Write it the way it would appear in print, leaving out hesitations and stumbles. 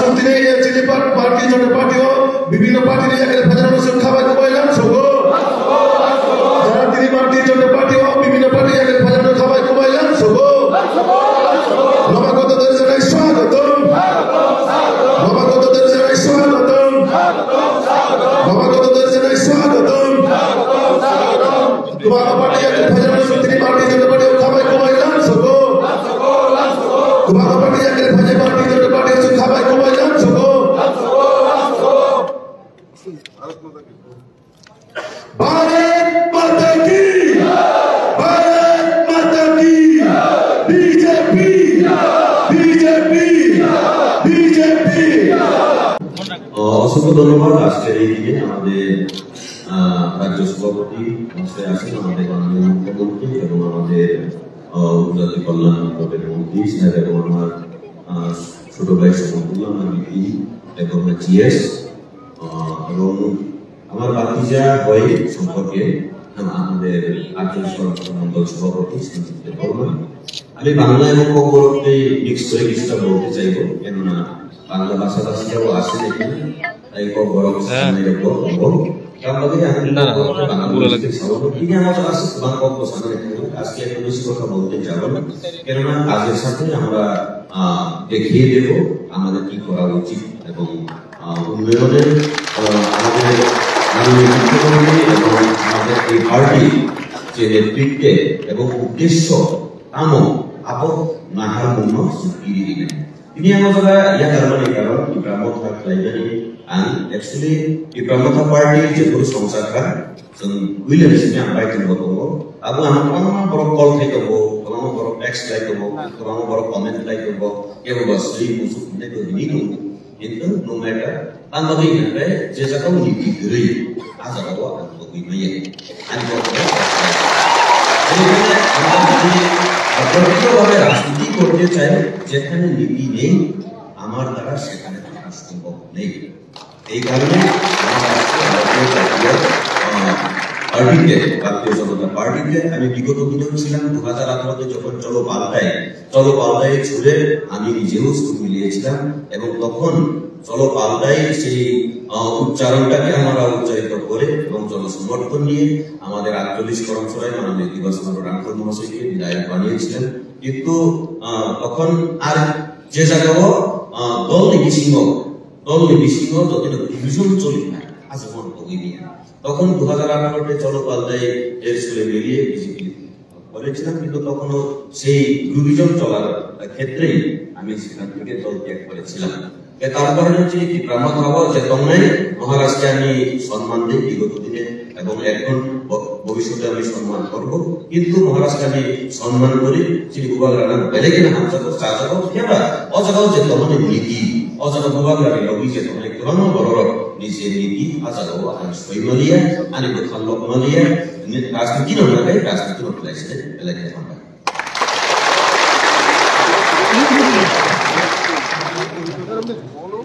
Party जो party हो विभिन्न पार्टी ने जाकर भजन में खावा को बोललाम सगो जरा तीन पार्टी जो पार्टी हो विभिन्न पार्टी जाकर भजन में खावा को बोललाम सगो नवागत दर्शनाय स्वागतम नवागत दर्शनाय स्वागतम नवागत दर्शनाय स्वागतम तुम्हारा पार्टी जाकर भजन में तीन पार्टी जो पार्टी हो खावा को बोललाम सगो तुम्हारा पार्टी जाकर भजन पार्टी जो पार्टी हो खावा को बोललाम सगो भारत माता की बीजेपी बीजेपी बीजेपी অসংখ্য ধন্যবাদ। আজকের এই দিনে আমাদের রাজ্য সভাপতি মহাশয় আছেন, আমাদের মাননীয় মুখ্যমন্ত্রী এবং আমাদের উপজাতি কল্যাণ বিভাগের মন্ত্রী সাহেব এবং আমার ছোট ভাই শকুন্তলা বিপি এবং জিএস এবং আমার বাতিজা হয় সম্পর্কে আমাদের আঞ্চলিক মন্ডল সভাপতি সঞ্জিত বর্মা। আমি বাংলা এবং বঙ্গবন্ধে মিক্স করে কিছুটা বলতে চাইব, কেননা বাংলা ভাষাভাষীরাও আসেন এখানে, তাই বরং আজকে এত বেশি কথা বলতে যাব না, কেননা কাজের সাথে আমরা দেখিয়ে দেব আমাদের কি করা উচিত এবং উন্নয়নের আমাদের মুখ্যমন্ত্রী এবং আমাদের এই পার্টি যে নেতৃত্বে এবং উদ্দেশ্য কামো আপদ নাহার মূল্য স্বীকৃতি দিবেন। Ini yang masalah ya karena di Pramotha Klaidani and actually di Pramotha Party je guru songsakan sing wile sini ambai tin botongo abu anak orang borok call thai kobo orang borok text thai kobo orang borok comment thai kobo ye basri musuh ne ko ini itu no matter tambah ini pe je jaka ni digri aja ko akan ko biye an ko ভাবে রাজনীতি করতে চাই যেখানে নীতি নেই, আমার দ্বারা সেখানে থাকা সম্ভব নেই। এই কারণে পার্টিতে ভারতীয় জনতা পার্টিতে আমি বিগত দিনেও ছিলাম। 2018 যখন চলো পাল্টায় ছুড়ে আমি নিজেও সুর মিলিয়েছিলাম এবং তখন চলো পাল্টাই সেই উচ্চারণটাকে আমরা উচ্চারিত করে এবং জনসমর্থন নিয়ে আমাদের 48 কর্মসূচির মাননীয় দিবাসচন্দ্র রাঙ্কল মহাশয়কে বিধায়ক বানিয়েছিলেন। কিন্তু তখন আর যে জায়গাও দল নিবিসিংহ যত ডিভিশন চলি না আজীবন ভোগিনি। তখন 2018 চলো পাল্টাই এর সুরে মিলিয়ে বিজেপি করেছিলাম, কিন্তু তখনও সেই ডিভিশন চলার ক্ষেত্রেই আমি সেখান থেকে দল ত্যাগ করেছিলাম। তার কারণে হচ্ছে কি ব্রাহ্মণ হওয়া যে তোমরাই মহারাষ্ট্রে আমি সম্মান দিই বিগত দিনে এবং এখন ভবিষ্যতে আমি সম্মান করব, কিন্তু মহারাষ্ট্রে আমি সম্মান করি শ্রী গোপাল রানা বেলেগিನ হামসাগো চাজাগো কেবা অজাগাও যে তোমাদের নীতি অজাগা গোপাল রানী লগি যে তোমাদের কেমন বড় নিজে নীতি আজাগাও আন সৈমলিয়া আনি খান লোকমালিয়া রাজনীতি নয় রাজনীতি নয় বেলেগিನ হামসা বলো